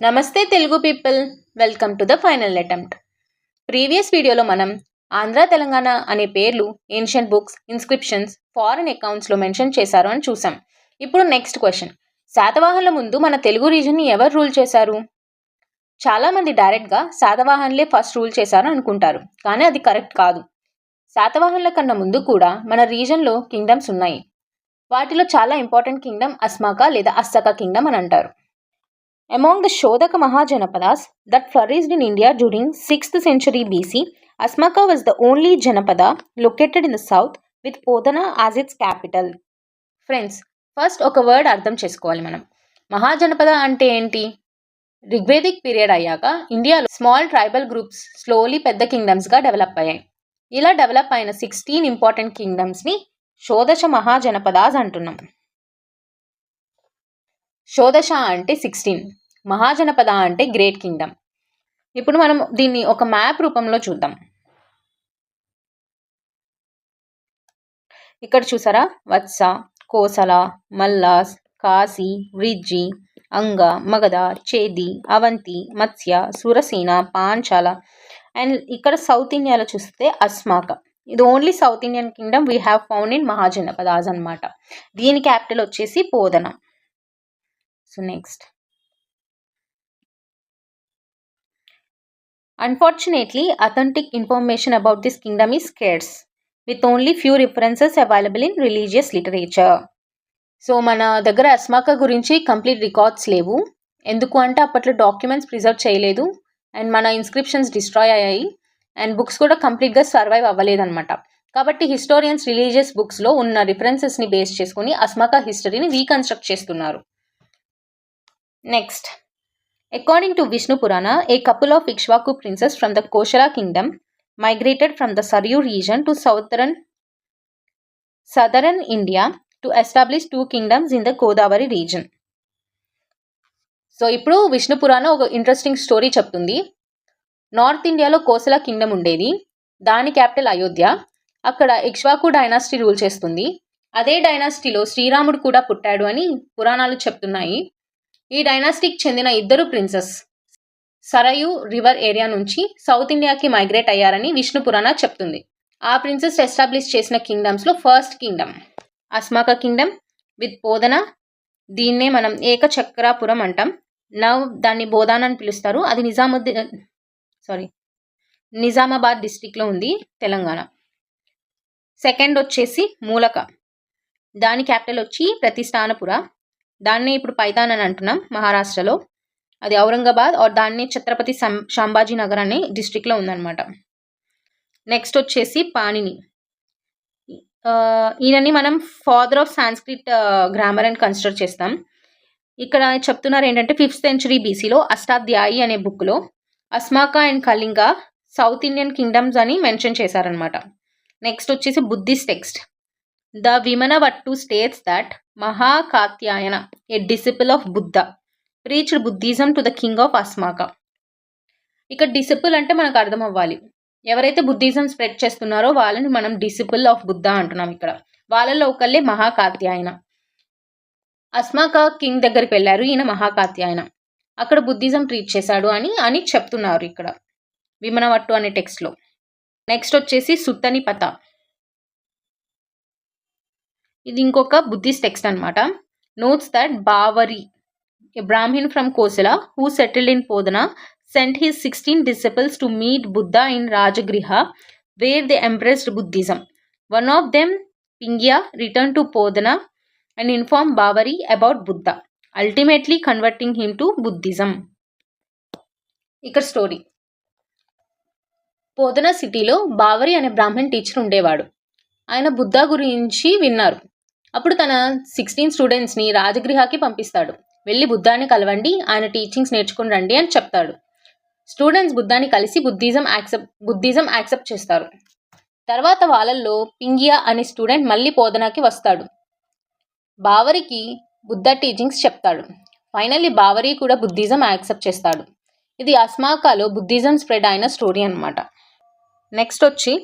నమస్తే Telugu people, welcome to the final attempt. Previous వీడియోలో మనం ఆంధ్ర తెలంగాణ అనే పేర్లు ఏన్షియంట్ బుక్స్, ఇన్స్క్రిప్షన్స్, ఫారెన్ అకౌంట్స్లో మెన్షన్ చేశారు అని చూసాం. ఇప్పుడు నెక్స్ట్ క్వశ్చన్, శాతవాహనుల ముందు మన తెలుగు రీజన్ని ఎవరు రూల్ చేశారు? చాలామంది డైరెక్ట్గా శాతవాహనులే ఫస్ట్ రూల్ చేశారు అనుకుంటారు, కానీ అది కరెక్ట్ కాదు. శాతవాహనుల కన్నా ముందు కూడా మన రీజన్లో కింగ్డమ్స్ ఉన్నాయి. వాటిలో చాలా ఇంపార్టెంట్ కింగ్డమ్ అస్మాకా లేదా అస్సకా కింగ్డమ్ అని అంటారు. Among the Shodaka Mahajanapadas that flourished in India during 6th century BC, Asmaka was the only Janapada located in the south with Podana as its capital. Friends, first ఒక word అర్థం చేసుకోవాలి మనం. మహాజనపద అంటే ఏంటి? Rigvedic period అయ్యాక ఇండియాలో స్మాల్ ట్రైబల్ గ్రూప్స్ స్లోలీ పెద్ద కింగ్డమ్స్గా develop అయ్యాయి. ఇలా డెవలప్ అయిన 16 ఇంపార్టెంట్ కింగ్డమ్స్ని షోడశ మహాజనపదాస్ అంటున్నాం. షోడశ అంటే 16, మహాజనపద అంటే గ్రేట్ కింగ్డమ్. ఇప్పుడు మనం దీన్ని ఒక మ్యాప్ రూపంలో చూద్దాం. ఇక్కడ చూసారా, వత్స, కోసల, మల్లాస్, కాశీ, వ్రిజ్జి, అంగ, మగధ, చేది, అవంతి, మత్స్య, సురసేన, పాంచాల. అండ్ ఇక్కడ సౌత్ ఇండియాలో చూస్తే అస్మాక. ఇది only south Indian kingdom we have found in Mahajanapadas అనమాట. దీని క్యాపిటల్ వచ్చేసి Podana. So next, unfortunately, authentic information about this kingdom is scarce, with only few references available in religious literature. So మన దగ్గర అస్మాకా గురించి కంప్లీట్ రికార్డ్స్ లేవు. ఎందుకు అంటే అప్పట్లో డాక్యుమెంట్స్ ప్రిజర్వ్ చేయలేదు, అండ్ మన ఇన్స్క్రిప్షన్స్ డిస్ట్రాయ్ అయ్యాయి, అండ్ బుక్స్ కూడా కంప్లీట్గా సర్వైవ్ అవ్వలేదన్నమాట. కాబట్టి హిస్టోరియన్స్ రిలీజియస్ బుక్స్లో ఉన్న రిఫరెన్సెస్ని బేస్ చేసుకుని అస్మాకా హిస్టరీని రీకన్స్ట్రక్ట్ చేస్తున్నారు. Next, according to Vishnu Purana, a couple of Ikshvaku princes from the Koshala kingdom migrated from the Saryu region to southern India to establish 2 kingdoms in the Godavari region. So ఇప్పుడు విష్ణు పురాణ ఒక interesting story చెప్తుంది. North ఇండియాలో Kosala Kingdom ఉండేది. దాని capital Ayodhya. అక్కడ Ikshvaku dynasty rule చేస్తుంది. అదే డైనాసిటీలో శ్రీరాముడు కూడా పుట్టాడు అని పురాణాలు చెప్తున్నాయి. ఈ డైనాసిటీకి చెందిన 2 ప్రిన్సెస్ సరయు రివర్ ఏరియా నుంచి సౌత్ ఇండియాకి మైగ్రేట్ అయ్యారని విష్ణు పురాణ చెప్తుంది. ఆ ప్రిన్సెస్ ఎస్టాబ్లిష్ చేసిన కింగ్డమ్స్లో ఫస్ట్ కింగ్డమ్ అస్మాకా కింగ్డమ్ విత్ పోదన. దీన్నే మనం ఏకచక్రాపురం అంటాం. నవ్ దాన్ని బోధాన్ అని పిలుస్తారు. అది నిజామాబాద్ డిస్ట్రిక్ట్లో ఉంది, తెలంగాణ. సెకండ్ వచ్చేసి మూలక. దాని క్యాపిటల్ వచ్చి ప్రతిష్టానపుర. దాన్నే ఇప్పుడు పైతాన్ అని అంటున్నాం మహారాష్ట్రలో. అది ఔరంగాబాద్ ఆర్ దాన్ని ఛత్రపతి సంభాజీ నగర్ అనే డిస్ట్రిక్ట్లో ఉందన్నమాట. నెక్స్ట్ వచ్చేసి పాణిని. ఈయనని మనం ఫాదర్ ఆఫ్ సాంస్క్రిట్ గ్రామర్ అని కన్సిడర్ చేస్తాం. ఇక్కడ చెప్తున్నారు ఏంటంటే 5th century BCలో అష్టాధ్యాయి అనే బుక్లో Asmaka and Kalinga south Indian kingdoms అని మెన్షన్ చేశారనమాట. నెక్స్ట్ వచ్చేసి Buddhist text. The Vimanavattu states that Mahakatyayana, a disciple of Buddha, preached Buddhism to the king of Asmaka. ఇక్కడ డిసిపుల్ అంటే మనకు అర్థం అవ్వాలి. ఎవరైతే బుద్ధిజం స్ప్రెడ్ చేస్తున్నారో వాళ్ళని మనం డిసిపుల్ ఆఫ్ బుద్ధ అంటున్నాం. ఇక్కడ వాళ్ళలో ఒకళ్ళే మహాకాత్యాయన. అస్మాకా కింగ్ దగ్గరికి వెళ్ళారు ఈయన మహాకాత్యాయన. అక్కడ బుద్ధిజం ట్రీట్ చేశాడు అని చెప్తున్నారు ఇక్కడ విమనవట్టు అనే టెక్స్ట్లో. నెక్స్ట్ వచ్చేసి సుత్తనిపత. ఇది ఇంకొక బుద్ధిస్ట్ టెక్స్ట్ అనమాట. Notes that Bavari, a Brahmin from Kosala who settled in Podana, sent his 16 disciples to meet Buddha in Rajagriha, where they embraced Buddhism. One of them, Pingya, returned to Podana and informed Bavari about Buddha, ultimately converting him to Buddhism. ఇక్కడ story. పోదనా సిటీలో బావరి అనే Brahman teacher ఉండేవాడు. ఆయన బుద్ధ గురించి విన్నారు. అప్పుడు తన 16 స్టూడెంట్స్ని రాజగృహాకి పంపిస్తాడు. వెళ్ళి బుద్ధాన్ని కలవండి, ఆయన టీచింగ్స్ నేర్చుకుని రండి అని చెప్తాడు. స్టూడెంట్స్ బుద్ధాన్ని కలిసి బుద్ధిజం యాక్సెప్ట్ చేస్తారు. తర్వాత వాళ్ళల్లో పింగియా అనే స్టూడెంట్ మళ్ళీ పోదనాకి వస్తాడు. బావరికి బుద్ధ టీచింగ్స్ చెప్తాడు. ఫైనల్లీ బావరి కూడా బుద్ధిజం యాక్సెప్ట్ చేస్తాడు. ఇది అస్మాకాలో బుద్ధిజం స్ప్రెడ్ అయిన స్టోరీ అనమాట. నెక్స్ట్ వచ్చి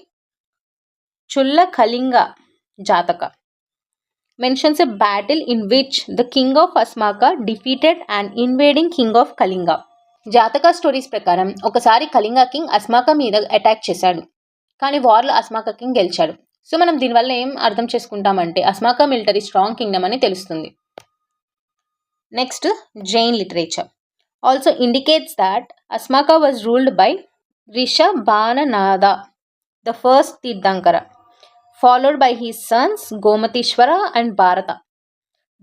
చుల్ల కళింగ జాతక. mentions a battle in which the king of Asmaka defeated an invading king of Kalinga. జాతక స్టోరీస్ ప్రకారం ఒకసారి కళింగ కింగ్ అస్మాకా మీద అటాక్ చేశాడు, కానీ వార్లో అస్మాకా కింగ్ గెలిచాడు. సో మనం దీనివల్ల ఏం అర్థం చేసుకుంటామంటే అస్మాకా మిలిటరీ స్ట్రాంగ్ కింగ్డమ్ అని తెలుస్తుంది. Next, Jain literature also indicates that Asmaka was ruled by Rishabhanatha, the first Tirthankara, followed by his sons Gomatishvara and Bharata.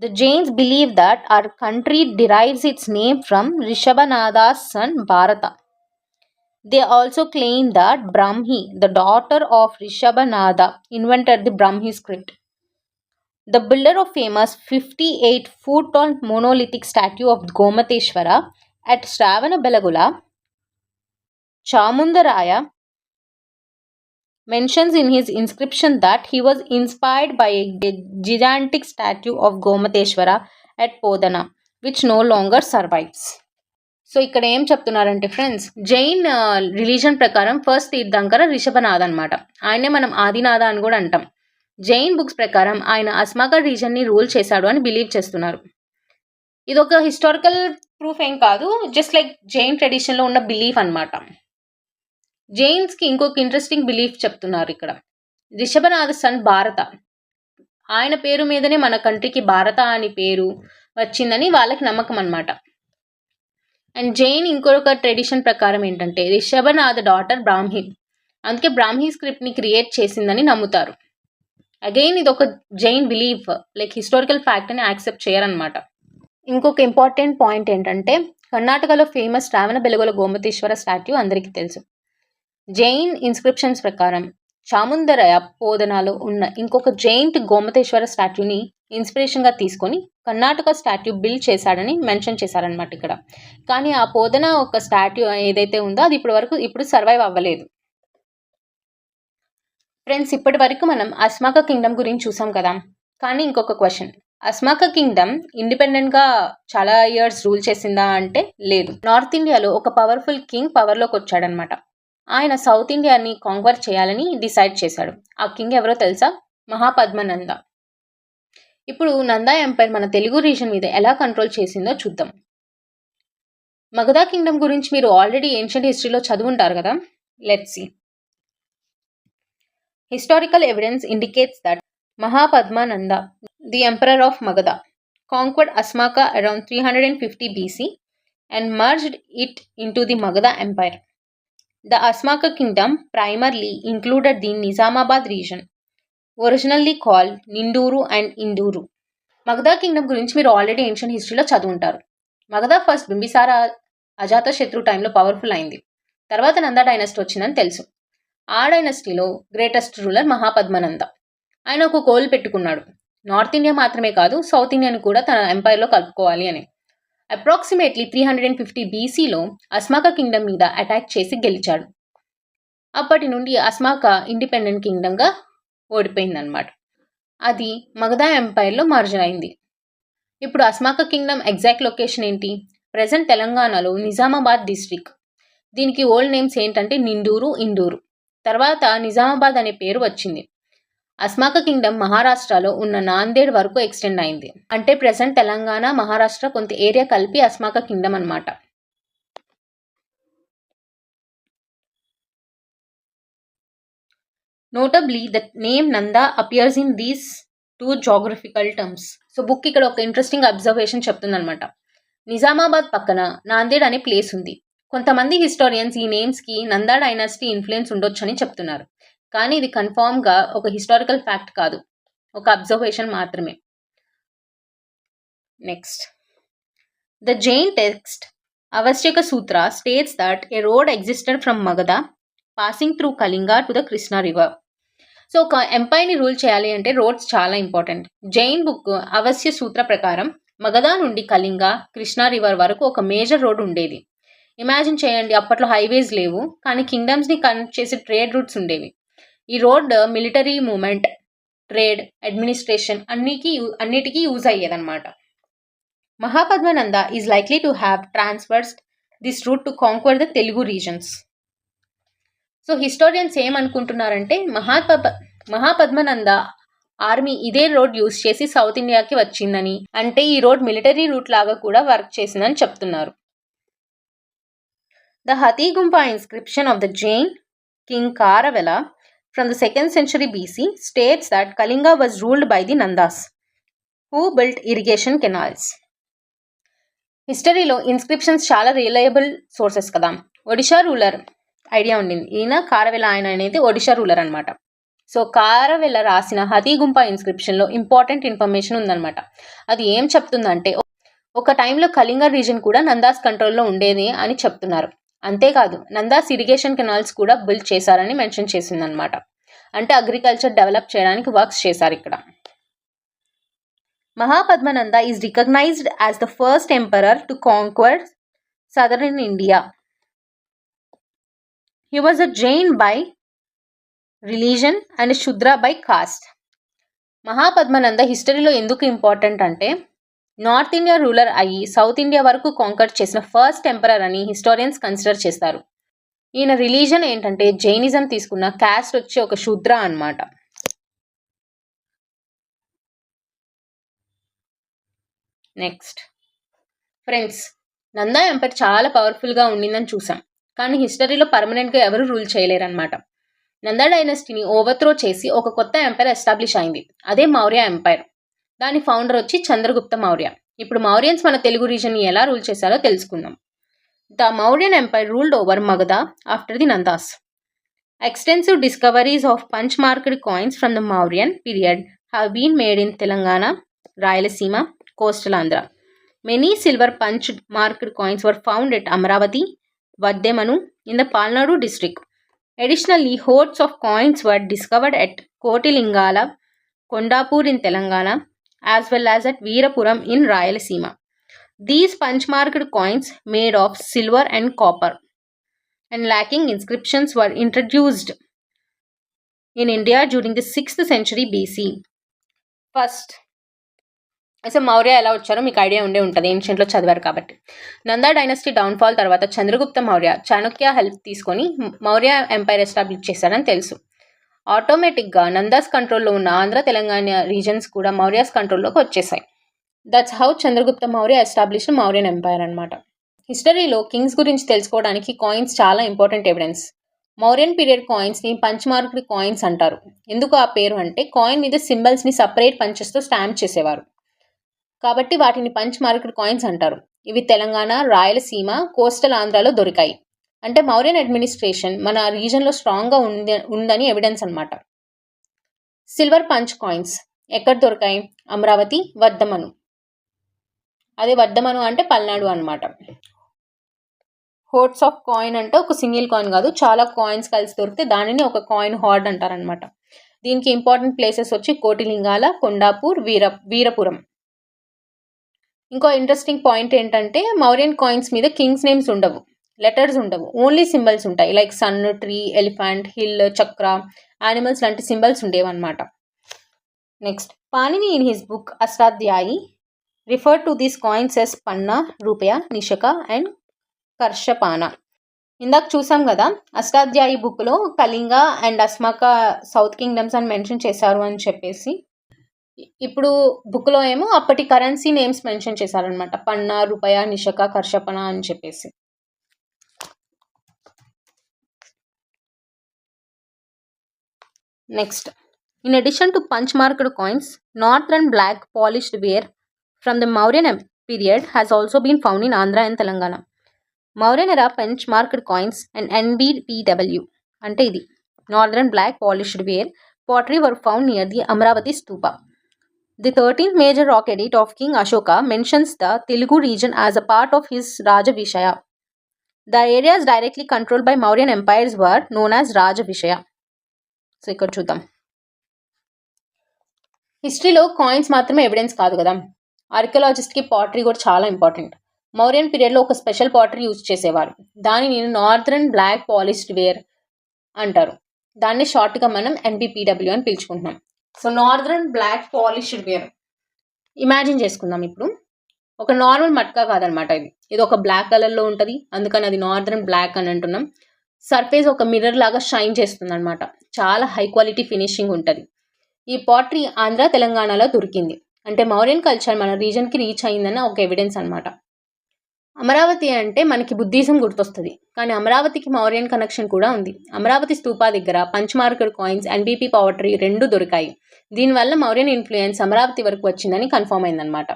The Jains believe that our country derives its name from Rishabhanada's son Bharata. They also claim that Brahmi, the daughter of Rishabhanada, invented the Brahmi script. The builder of famous 58-foot-tall monolithic statue of Gomateshwara at Shravanabelagula, Chamundaraya, mentions in his inscription that he was inspired by a gigantic statue of Gomateshwara at Podana, which no longer survives. So ఇక్కడ ఏం చెప్తున్నారంటే friends, Jain religion ప్రకారం first Tirthankara రిషభనాథ అనమాట. ఆయనే మనం ఆదినాథ అని కూడా అంటాం. జైన్ బుక్స్ ప్రకారం ఆయన అస్మాకా రీజన్ని రూల్ చేశాడు అని బిలీవ్ చేస్తున్నారు. ఇది ఒక హిస్టారికల్ ప్రూఫ్ ఏం కాదు, జస్ట్ లైక్ జైన్ ట్రెడిషన్లో ఉన్న బిలీఫ్ అనమాట. జైన్స్కి ఇంకొక ఇంట్రెస్టింగ్ బిలీఫ్ చెప్తున్నారు ఇక్కడ. రిషభనాథ సన్ భారత, ఆయన పేరు మీదనే మన కంట్రీకి భారత అని పేరు వచ్చిందని వాళ్ళకి నమ్మకం అనమాట. అండ్ జైన్ ఇంకొక ట్రెడిషన్ ప్రకారం ఏంటంటే రిషభనాథ డాటర్ బ్రాహ్మి, అందుకే బ్రాహ్మీ స్క్రిప్ట్ని క్రియేట్ చేసిందని నమ్ముతారు. అగైన్ ఇది ఒక Jain belief, like historical fact అని యాక్సెప్ట్ చేయరనమాట. ఇంకొక ఇంపార్టెంట్ పాయింట్ ఏంటంటే కర్ణాటకలో ఫేమస్ శ్రావణబెలగొల గోమతేశ్వర స్టాట్యూ అందరికీ తెలుసు. జైన్ ఇన్స్క్రిప్షన్స్ ప్రకారం చాముందరయ పోదనాలో ఉన్న ఇంకొక జైంట్ గోమతేశ్వర స్టాట్యూని ఇన్స్పిరేషన్గా తీసుకొని కర్ణాటక స్టాట్యూ బిల్డ్ చేశాడని మెన్షన్ చేశారనమాట ఇక్కడ. కానీ ఆ పోదన ఒక స్టాట్యూ ఏదైతే ఉందో అది ఇప్పుడు సర్వైవ్ అవ్వలేదు. ఫ్రెండ్స్, ఇప్పటి వరకు మనం అస్మాకా కింగ్డమ్ గురించి చూసాం కదా. కానీ ఇంకొక క్వశ్చన్, అస్మాకా కింగ్డమ్ ఇండిపెండెంట్గా చాలా ఇయర్స్ రూల్ చేసిందా అంటే లేదు. నార్త్ ఇండియాలో ఒక పవర్ఫుల్ కింగ్ పవర్లోకి వచ్చాడనమాట. ఆయన సౌత్ ఇండియాని కాంక్వర్ చేయాలని డిసైడ్ చేశాడు. ఆ కింగ్ ఎవరో తెలుసా? మహాపద్మనంద. ఇప్పుడు నందా ఎంపైర్ మన తెలుగు రీజన్ మీద ఎలా కంట్రోల్ చేసిందో చూద్దాం. మగధ కింగ్డమ్ గురించి మీరు ఆల్రెడీ ఏన్షియంట్ హిస్టరీలో చదువుంటారు కదా. Let's see. Historical evidence indicates that Mahapadmananda, the emperor of Magadha, conquered Asmaka around 350 BC and merged it into the Magadha Empire. The Asmaka kingdom primarily included the Nizamabad region, originally called Ninduru and Induru. Magadha kingdom గురించి మీరు already ancient హిస్టరీలో చదువుంటారు. Magadha first Bimbisara Ajatashatru టైంలో powerful అయింది. తర్వాత Nanda dynasty వచ్చిందని తెలుసు. ఆ డైనస్టీలో greatest ruler Mahapadmananda. ఆయన ఒక గోల్ పెట్టుకున్నాడు, నార్త్ ఇండియా మాత్రమే కాదు సౌత్ ఇండియాని కూడా తన ఎంపైర్లో కలుపుకోవాలి అని. అప్రాక్సిమేట్లీ 350 BCలో అస్మాకా కింగ్డమ్ మీద అటాక్ చేసి గెలిచాడు. అప్పటి నుండి అస్మాకా ఇండిపెండెంట్ కింగ్డమ్గా ఓడిపోయిందనమాట. అది మగధ ఎంపైర్లో మర్జ్ అయింది. ఇప్పుడు అస్మాకా కింగ్డమ్ ఎగ్జాక్ట్ లొకేషన్ ఏంటి? ప్రజెంట్ తెలంగాణలో నిజామాబాద్ డిస్ట్రిక్ట్. దీనికి ఓల్డ్ నేమ్స్ ఏంటంటే నిండూరు, ఇండూరు. తర్వాత నిజామాబాద్ అనే పేరు వచ్చింది. అస్మాకా కింగ్డమ్ మహారాష్ట్రలో ఉన్న నాందేడ్ వరకు ఎక్స్టెండ్ అయింది. అంటే ప్రెసెంట్ తెలంగాణ, మహారాష్ట్ర కొంత ఏరియా కలిపి అస్మాకా కింగ్డమ్ అనమాట. Notably the name Nanda appears in these 2 geographical terms. So book ఇక్కడ ఒక ఇంట్రెస్టింగ్ అబ్జర్వేషన్ చెప్తుందనమాట. నిజామాబాద్ పక్కన నాందేడ్ అనే ప్లేస్ ఉంది. కొంతమంది హిస్టారియన్స్ ఈ నేమ్స్కి నందా డైనాసిటీ ఇన్ఫ్లుయెన్స్ ఉండొచ్చని చెప్తున్నారు. కానీ ఇది కన్ఫామ్గా ఒక హిస్టారికల్ ఫ్యాక్ట్ కాదు, ఒక అబ్జర్వేషన్ మాత్రమే. Next, the Jain text Avashyaka Sutra states that a road existed from Magadha passing through Kalinga to the Krishna river. So ఒక ఎంపైర్ని రూల్ చేయాలి అంటే రోడ్స్ చాలా ఇంపార్టెంట్. జైన్ బుక్ అవశ్య సూత్ర ప్రకారం మగధ నుండి కళింగ, కృష్ణా రివర్ వరకు ఒక మేజర్ రోడ్ ఉండేది. ఇమాజిన్ చేయండి, అప్పట్లో హైవేస్ లేవు, కానీ కింగ్డమ్స్ని కనెక్ట్ చేసే ట్రేడ్ రూట్స్ ఉండేవి. ఈ road military movement, trade, administration అన్నిటికీ యూజ్ అయ్యేదన్నమాట. Mahapadmananda is likely to have traversed this route to conquer the Telugu regions. So historians ఏమనుకుంటున్నారంటే మహాపద్మనంద ఆర్మీ ఇదే రోడ్ యూజ్ చేసి సౌత్ ఇండియాకి వచ్చిందని, అంటే ఈ రోడ్ మిలిటరీ రూట్ లాగా కూడా వర్క్ చేసిందని చెప్తున్నారు. The Hathigumpa inscription of the Jain king Karavela from the 2nd century BC states that Kalinga was ruled by the Nandas, who built irrigation canals. హిస్టరీలో ఇన్స్క్రిప్షన్స్ చాలా రిలయబుల్ సోర్సెస్ కదా. Odisha ruler idea ఉండింది, ఈయన కారవెల ఆయన అనేది Odisha ruler అనమాట. So కారవెల రాసిన హతీగుంప ఇన్స్క్రిప్షన్లో important information ఉందన్నమాట. అది ఏం చెప్తుందంటే, ఒక టైంలో కళింగ రీజన్ కూడా నందాస్ కంట్రోల్లో ఉండేది అని చెప్తున్నారు. అంతేకాదు నందాస్ ఇరిగేషన్ కెనాల్స్ కూడా బిల్డ్ చేశారని మెన్షన్ చేసిందనమాట. అంటే అగ్రికల్చర్ డెవలప్ చేయడానికి వర్క్స్ చేశారు ఇక్కడ. Mahapadmananda is recognized as the first emperor to conquer southern India. He was a Jain by religion and a Shudra by caste. Mahapadmananda హిస్టరీలో ఎందుకు ఇంపార్టెంట్ అంటే, నార్త్ ఇండియా రూలర్ అయ్యి సౌత్ ఇండియా వరకు canker చేసిన first emperor అని historians consider చేస్తారు. ఈయన religion ఏంటంటే జైనిజం తీసుకున్న, కాస్ట్ వచ్చి ఒక శూద్ర అన్నమాట. నెక్స్ట్ ఫ్రెండ్స్, నందా ఎంపైర్ చాలా పవర్ఫుల్గా ఉండిందని చూసాం, కానీ హిస్టరీలో పర్మనెంట్గా ఎవరు రూల్ చేయలేరన్నమాట. నందా డైనస్టీని ఓవర్త్రో చేసి ఒక కొత్త ఎంపైర్ ఎస్టాబ్లిష్ అయింది, అదే మౌర్య ఎంపైర్. దాని ఫౌండర్ వచ్చి చంద్రగుప్త మౌర్య. ఇప్పుడు మౌర్యన్స్ మన తెలుగు రీజన్ని ఎలా రూల్ చేశారో తెలుసుకుందాం. The Mauryan empire ruled over Magadha after the Nandas. Extensive discoveries of punch marked coins from the Mauryan period have been made in Telangana, Rayalaseema, coastal Andhra. Many silver punch marked coins were found at Amravati, Vaddemanu in the Palnadu district. Additionally, hoards of coins were discovered at Kotilingala, Kondapur in Telangana, as well as at Veerapuram in Rayalaseema. These punch marked coins made of silver and copper and lacking inscriptions were introduced in India during the 6th century BC. First, అసలు మౌర్య ఎలా వచ్చారో మీకు idea ఉండే ఉంటుంది, ఏన్షియంట్లో చదివారు కాబట్టి. Nanda dynasty downfall తర్వాత Chandragupta Maurya Chanakya help తీసుకొని మౌర్య ఎంపైర్ ఎస్టాబ్లిష్ చేశారని తెలుసు. ఆటోమేటిక్గా నందాస్ కంట్రోల్లో ఉన్న ఆంధ్ర తెలంగాణ రీజన్స్ కూడా మౌర్యాస్ కంట్రోల్లోకి వచ్చేసాయి. That's how Chandragupta Maurya establish Mauryan empire అనమాట. హిస్టరీలో కింగ్స్ గురించి తెలుసుకోవడానికి కాయిన్స్ చాలా ఇంపార్టెంట్ ఎవిడెన్స్. మౌర్యన్ పీరియడ్ కాయిన్స్ని పంచ్ మార్క్డ్ కాయిన్స్ అంటారు. ఎందుకు ఆ పేరు అంటే, కాయిన్ మీద సింబల్స్ని సపరేట్ పంచెస్తో స్టాంప్ చేసేవారు కాబట్టి వాటిని పంచ్ మార్క్డ్ కాయిన్స్ అంటారు. ఇవి తెలంగాణ, రాయలసీమ, కోస్టల్ ఆంధ్రాలో దొరికాయి. అంటే మౌర్యన్ అడ్మినిస్ట్రేషన్ మన రీజన్లో స్ట్రాంగ్గా ఉందని ఎవిడెన్స్ అనమాట. సిల్వర్ పంచ్ కాయిన్స్ ఎక్కడ దొరికాయి? అమరావతి, వర్ధమను. అదే వర్ధమను అంటే పల్నాడు అనమాట. హోర్డ్స్ ఆఫ్ కాయిన్ అంటే ఒక సింగిల్ కాయిన్ కాదు, చాలా కాయిన్స్ కలిసి దొరికితే దానిని ఒక కాయిన్ హార్డ్ అంటారనమాట. దీనికి ఇంపార్టెంట్ ప్లేసెస్ వచ్చి కోటిలింగాల, కొండాపూర్, వీరపురం. ఇంకో ఇంట్రెస్టింగ్ పాయింట్ ఏంటంటే, మౌర్యన్ కాయిన్స్ మీద కింగ్స్ నేమ్స్ ఉండవు, లెటర్స్ ఉండవు, ఓన్లీ సింబల్స్ ఉంటాయి. Like sun, tree, elephant, hill, chakra, animals లాంటి సింబల్స్ ఉండేవన్నమాట. Next, Panini in his book Ashtadhyayi refer to these coins as Panna, Rupaya, Nishka and Karshapana. ఇందాక చూసాం కదా, అష్టాధ్యాయి బుక్లో Kalinga and Asmaka south kingdoms అని మెన్షన్ చేశారు అని చెప్పేసి. ఇప్పుడు బుక్లో ఏమో అప్పటి కరెన్సీ నేమ్స్ మెన్షన్ చేశారనమాట, పన్నా, రూపాయ, నిషక, కర్షపన అని చెప్పేసి. Next, in addition to punch marked coins, northern black polished ware from the Mauryan period has also been found in Andhra and Telangana. Mauryan era punch marked coins and NBPW అంటే ఇది northern black polished ware pottery were found near the Amravati Stupa. The 13th major rock edit of King Ashoka mentions the Telugu region as a part of his Rajavishaya. The areas directly controlled by Mauryan empires were known as Rajavishaya. So ఇక్కడ చూద్దాం. హిస్టరీలో coins మాత్రమే evidence కాదు కదా, ఆర్కియాలజిస్ట్కి pottery కూడా చాలా important. Mauryan పీరియడ్లో ఒక స్పెషల్ పాటరీ యూజ్ చేసేవారు, దానిని నార్దర్న్ బ్లాక్ పాలిష్డ్ వేర్ అంటారు. దాన్ని షార్ట్గా మనం NBPW అని పిలుచుకుంటున్నాం. So northern black polished ware imagine చేసుకుందాం. ఇప్పుడు ఒక నార్మల్ మట్కా కాదనమాట, ఇది ఒక బ్లాక్ కలర్లో ఉంటుంది, అందుకని అది నార్దర్న్ బ్లాక్ అని అంటున్నాం. సర్ఫేస్ ఒక మిర్రర్ లాగా షైన్ చేస్తుంది అనమాట, చాలా హై క్వాలిటీ ఫినిషింగ్ ఉంటుంది. ఈ పాటరీ ఆంధ్ర తెలంగాణలో దొరికింది. అంటే మౌర్యన్ కల్చర్ మన రీజన్కి రీచ్ అయిందన్న ఒక ఎవిడెన్స్ అనమాట. అమరావతి అంటే మనకి బుద్ధిజం గుర్తొస్తుంది, కానీ అమరావతికి మౌర్యన్ కనెక్షన్ కూడా ఉంది. అమరావతి స్తూపా దగ్గర పంచమార్కర్ కాయిన్స్ అండ్ బీపీ పవర్టరీ 2 దొరికాయి. దీనివల్ల మౌర్యన్ ఇన్ఫ్లుయెన్స్ అమరావతి వరకు వచ్చిందని కన్ఫర్మ్ అయిందనమాట.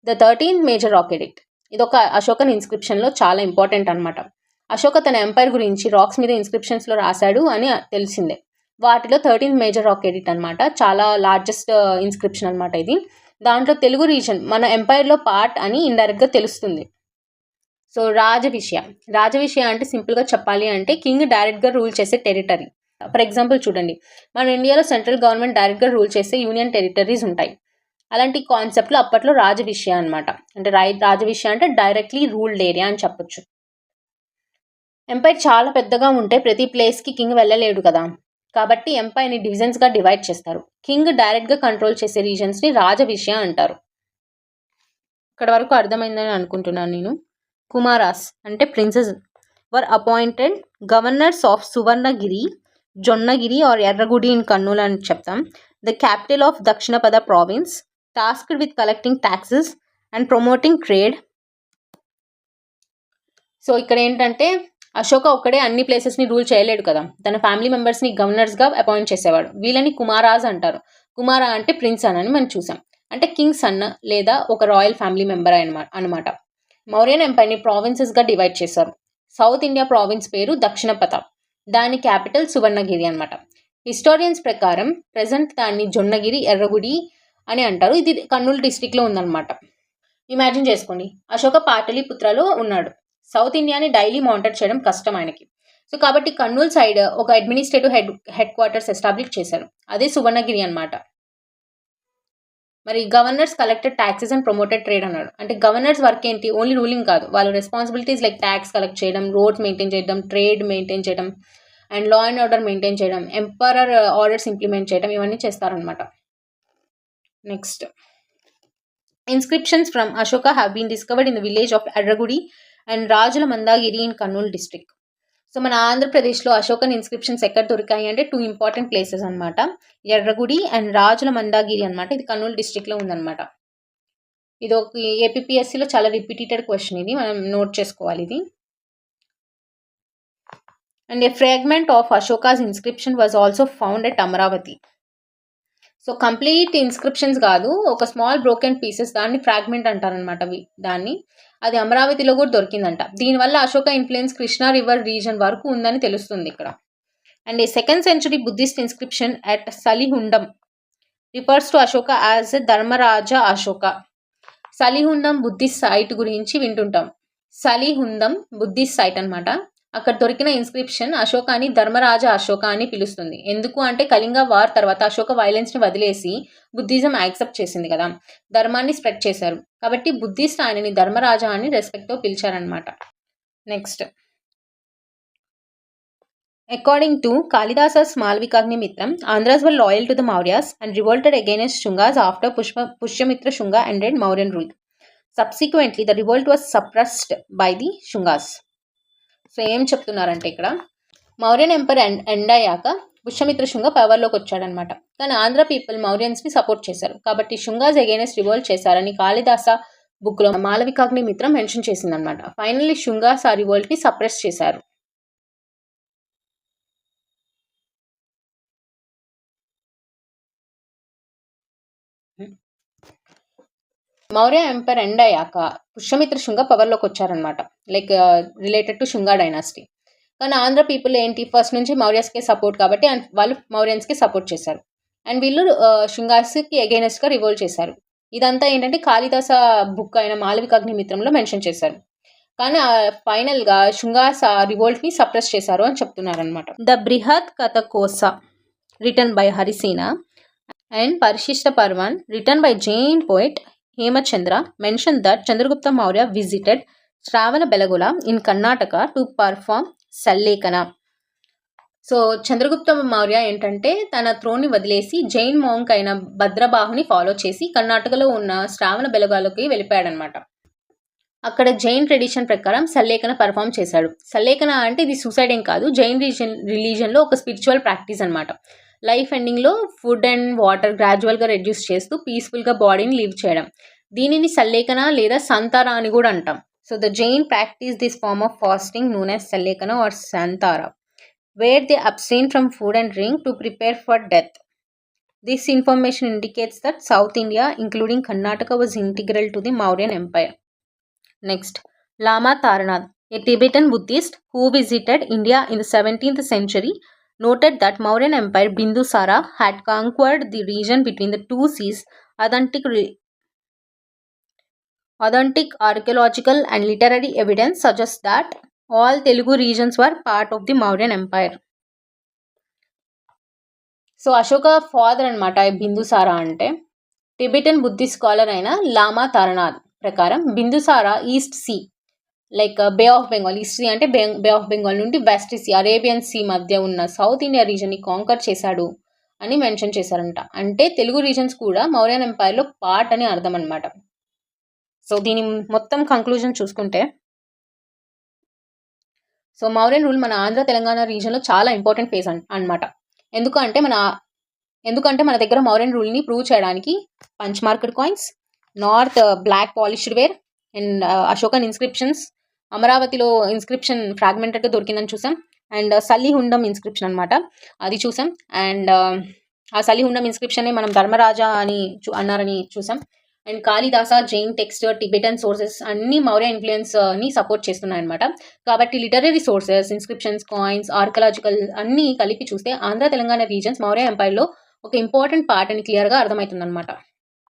The 13th major rock addict, ఇదొక అశోకన్ ఇన్స్క్రిప్షన్లో చాలా ఇంపార్టెంట్ అనమాట. అశోక తన ఎంపైర్ గురించి రాక్స్ మీద ఇన్స్క్రిప్షన్స్లో రాశాడు అని తెలిసిందే. వాటిలో 13th మేజర్ రాక్ ఎడిక్ట్ అనమాట, చాలా లార్జెస్ట్ ఇన్స్క్రిప్షన్ అనమాట ఇది. దాంట్లో తెలుగు రీజన్ మన ఎంపైర్లో పార్ట్ అని ఇండైరెక్ట్గా తెలుస్తుంది. సో రాజవిషయ అంటే సింపుల్గా చెప్పాలి అంటే కింగ్ డైరెక్ట్గా రూల్ చేసే టెరిటరీ. ఫర్ ఎగ్జాంపుల్ చూడండి, మన ఇండియాలో సెంట్రల్ గవర్నమెంట్ డైరెక్ట్గా రూల్ చేసే యూనియన్ టెరిటరీస్ ఉంటాయి. అలాంటి కాన్సెప్ట్లో అప్పట్లో రాజవిషయ అనమాట. అంటే రాజవిషయ అంటే డైరెక్ట్లీ రూల్డ్ ఏరియా అని చెప్పొచ్చు. ఎంపైర్ చాలా పెద్దగా ఉంటే ప్రతి ప్లేస్కి కింగ్ వెళ్ళలేడు కదా, కాబట్టి ఎంపైర్ని డివిజన్స్గా డివైడ్ చేస్తారు. కింగ్ డైరెక్ట్గా కంట్రోల్ చేసే రీజన్స్ని రాజవిషయ అంటారు. ఇక్కడ వరకు అర్థమైందని అనుకుంటున్నాను నేను. కుమారాస్ అంటే princes were appointed governors of Suvarnagiri, Jonnagiri or Erragudi in Kurnool అని చెప్తాం. The capital of Dakshinapatha province, tasked with collecting taxes and promoting trade. So ఇక్కడ ఏంటంటే అశోక ఒక్కడే అన్ని ప్లేసెస్ని రూల్ చేయలేడు కదా, తన ఫ్యామిలీ మెంబర్స్ని గవర్నర్స్గా అపాయింట్ చేసేవాడు. వీళ్ళని కుమారాజ్ అంటారు. కుమారా అంటే ప్రిన్స్ అని మనం చూసాం, అంటే కింగ్ సన్ లేదా ఒక రాయల్ ఫ్యామిలీ మెంబర్ అనమాట. మౌర్యన్ ఎంపైర్ని ప్రావిన్సెస్గా డివైడ్ చేశారు. సౌత్ ఇండియా ప్రావిన్స్ పేరు దక్షిణపథ, దాని క్యాపిటల్ సువర్ణగిరి అనమాట. హిస్టోరియన్స్ ప్రకారం ప్రెజెంట్ దాన్ని జొన్నగిరి, ఎర్రగుడి అని అంటారు. ఇది కర్నూలు డిస్టిక్లో ఉందన్నమాట. ఇమాజిన్ చేసుకోండి, అశోక పాటలీపుత్రలో ఉన్నాడు. సౌత్ ఇండియాని డైలీ మానిటర్ చేయడం కష్టం ఆయనకి. సో కాబట్టి కర్నూలు సైడ్ ఒక అడ్మినిస్ట్రేటివ్ హెడ్ క్వార్టర్స్ ఎస్టాబ్లిష్ చేశారు, అదే సువర్ణగిరి అనమాట. మరి governors collected taxes and promoted trade అన్నాడు. అంటే గవర్నర్స్ వర్క్ ఏంటి, ఓన్లీ రూలింగ్ కాదు, వాళ్ళ రెస్పాన్సిబిలిటీస్ లైక్ ట్యాక్స్ కలెక్ట్ చేయడం, రోడ్స్ మెయింటైన్ చేయడం, ట్రేడ్ మెయింటైన్ చేయడం and law and order maintain చేయడం, ఎంపరర్ ఆర్డర్స్ ఇంప్లిమెంట్ చేయడం, ఇవన్నీ చేస్తారనమాట. Next, inscriptions from Ashoka have been discovered in the village of Erragudi and Rajula Mandagiri in Kurnool district. So మన ఆంధ్రప్రదేశ్లో అశోకన్ ఇన్స్క్రిప్షన్స్ ఎక్కడ దొరికాయి అంటే 2 ఇంపార్టెంట్ ప్లేసెస్ అనమాట, ఎర్రగుడి అండ్ రాజుల మందాగిరి అనమాట. ఇది కర్నూలు డిస్ట్రిక్ట్లో ఉందన్నమాట. ఇది ఒక ఏపీఎస్సీలో చాలా రిపీటెడ్ క్వశ్చన్, ఇది మనం నోట్ చేసుకోవాలి ఇది. And a fragment of Ashoka's inscription was also found at Amaravati. So complete inscriptions కాదు, ఒక స్మాల్ బ్రోకెన్ పీసెస్, దాన్ని ఫ్రాగ్మెంట్ అంటారనమాట దాన్ని. అది అమరావతిలో కూడా దొరికిందంట. దీనివల్ల Ashoka influence Krishna river region వరకు ఉందని తెలుస్తుంది ఇక్కడ. And a 2nd century Buddhist inscription at Salihundam refers to Ashoka as Dharmaraja Ashoka. Salihundam Buddhist site గురించి వింటుంటాం. సలిహుండం బుద్ధిస్ట్ సైట్ అనమాట. అక్కడ దొరికిన ఇన్స్క్రిప్షన్ అశోకాని ధర్మరాజ అశోక అని పిలుస్తుంది. ఎందుకు అంటే కళింగ వార్ తర్వాత అశోక వైలెన్స్ని వదిలేసి బుద్ధిజం యాక్సెప్ట్ చేసింది కదా, ధర్మాన్ని స్ప్రెడ్ చేశారు. కాబట్టి బుద్ధిస్ట్ ఆయనని ధర్మరాజా అని రెస్పెక్ట్తో పిలిచారనమాట. Next, according to Kalidasa's Malavikagnimitram, Andhras were loyal to the Mauryas and revolted against Shungas after Pushyamitra Shunga ended Mauryan rule. Subsequently, the revolt was suppressed by the Shungas. So ఏం చెప్తున్నారంటే ఇక్కడ మౌర్యన్ ఎంపర్ ఎండ్ అయ్యాక పుష్యమిత్ర శుంగ పవర్లోకి వచ్చాడనమాట. కానీ ఆంధ్ర పీపుల్ మౌర్యన్స్ని సపోర్ట్ చేశారు, కాబట్టి శుంగాస్ అగైనెస్ట్ రివోల్ట్ చేశారని కాళిదాస బుక్లో మాళవికాగ్నిమిత్రం మెన్షన్ చేసిందనమాట. ఫైనల్లీ శుంగాస్ ఆ రివోల్ట్ని సప్రెస్ చేశారు. మౌర్య ఎంపైర్ ఎండ్ అయ్యాక పుష్యమిత్ర శుంగ పవర్లోకి వచ్చారనమాట, లైక్ రిలేటెడ్ టు శుంగా డైనాసిటీ. కానీ ఆంధ్ర పీపుల్ ఏంటి, ఫస్ట్ నుంచి మౌర్యస్కే సపోర్ట్ కాబట్టి వాళ్ళు మౌర్యన్స్కి సపోర్ట్ చేశారు. అండ్ వీళ్ళు శుంగాస్కి అగైనెస్ట్గా రివోల్ట్ చేశారు. ఇదంతా ఏంటంటే కాళిదాస బుక్ అయిన మాళవికాగ్నిమిత్రంలో మెన్షన్ చేశారు. కానీ ఫైనల్గా శుంగాస్ ఆ రివోల్ట్ని సప్రెస్ చేశారు అని చెప్తున్నారనమాట. The Brihat Kathakosha written by Harisena and Parishishta Parvan written by Jain poet Hemachandra mentioned that Chandragupta Maurya visited Shravana-Belagula in Karnataka to perform Sallekana. So Chandragupta Maurya ఏంటంటే తన థ్రోన్ని వదిలేసి జైన్ మాంక్ అయిన భద్రబాహుని ఫాలో చేసి కర్ణాటకలో ఉన్న శ్రావణ బెలగాలకి వెళ్ళిపోయాడనమాట. అక్కడ జైన్ ట్రెడిషన్ ప్రకారం సల్లేఖన పర్ఫామ్ చేశాడు. సల్లేఖన అంటే ఇది సూసైడ్ ఏం కాదు, జైన్ రిలీజన్లో ఒక స్పిరిచువల్ ప్రాక్టీస్ అనమాట. లైఫ్ ఎండింగ్లో ఫుడ్ అండ్ వాటర్ గ్రాడ్యువల్గా రెడ్యూస్ చేస్తూ పీస్ఫుల్గా బాడీని లివ్ చేయడం. దీనిని సల్లేఖన లేదా సంతార అని కూడా అంటాం. So the Jain practice this form of fasting known as Sallekhana or Santhara, where they abstain from food and drink to prepare for death. This information indicates that South India, including Karnataka, was integral to the Mauryan Empire. Next, Lama Tarnath, a Tibetan Buddhist who visited India in the 17th century, noted that Mauryan Empire Bindusara had conquered the region between the two seas. Authentic archaeological and literary evidence suggests that all Telugu regions were part of the Mauryan Empire. So Ashoka father అనమాట బిందుసారా అంటే. Tibetan Buddhist scholar అయిన Lama Taranath ప్రకారం Bindusara east sea like bay of Bengal, east sea అంటే bay of Bengal నుండి west see Arabian sea మధ్య ఉన్న south India రీజన్ని canker చేశాడు అని మెన్షన్ చేశారంట. అంటే తెలుగు రీజన్స్ కూడా మౌర్యన్ ఎంపైర్లో పార్ట్ అని అర్థం అనమాట. సో దీని మొత్తం కంక్లూజన్ చూసుకుంటే, సో మౌర్యన్ రూల్ మన ఆంధ్ర తెలంగాణ రీజన్లో చాలా ఇంపార్టెంట్ ఫేజ్ అనమాట. ఎందుకంటే మన దగ్గర మౌర్యన్ రూల్ని ప్రూవ్ చేయడానికి punch marked coins, north black polished ware and Ashokan inscriptions, అమరావతిలో ఇన్స్క్రిప్షన్ ఫ్రాగ్మెంటెడ్గా దొరికిందని చూసాం. అండ్ సల్లిహుండం ఇన్స్క్రిప్షన్ అనమాట, అది చూసాం. అండ్ ఆ సల్లిహుండం ఇన్స్క్రిప్షన్ని మనం ధర్మరాజా అని అన్నారని చూసాం. And Kalidasa, Jain text, Tibetan sources అన్ని మౌర్య ఇన్ఫ్లుయెన్స్ని సపోర్ట్ చేస్తున్నాయి అనమాట. కాబట్టి literary sources, inscriptions, coins, archaeological అన్నీ కలిపి చూస్తే ఆంధ్ర తెలంగాణ రీజన్స్ మౌర్య ఎంపైర్లో ఒక ఇంపార్టెంట్ పార్ట్ అని క్లియర్గా అర్థమవుతుంది అనమాట.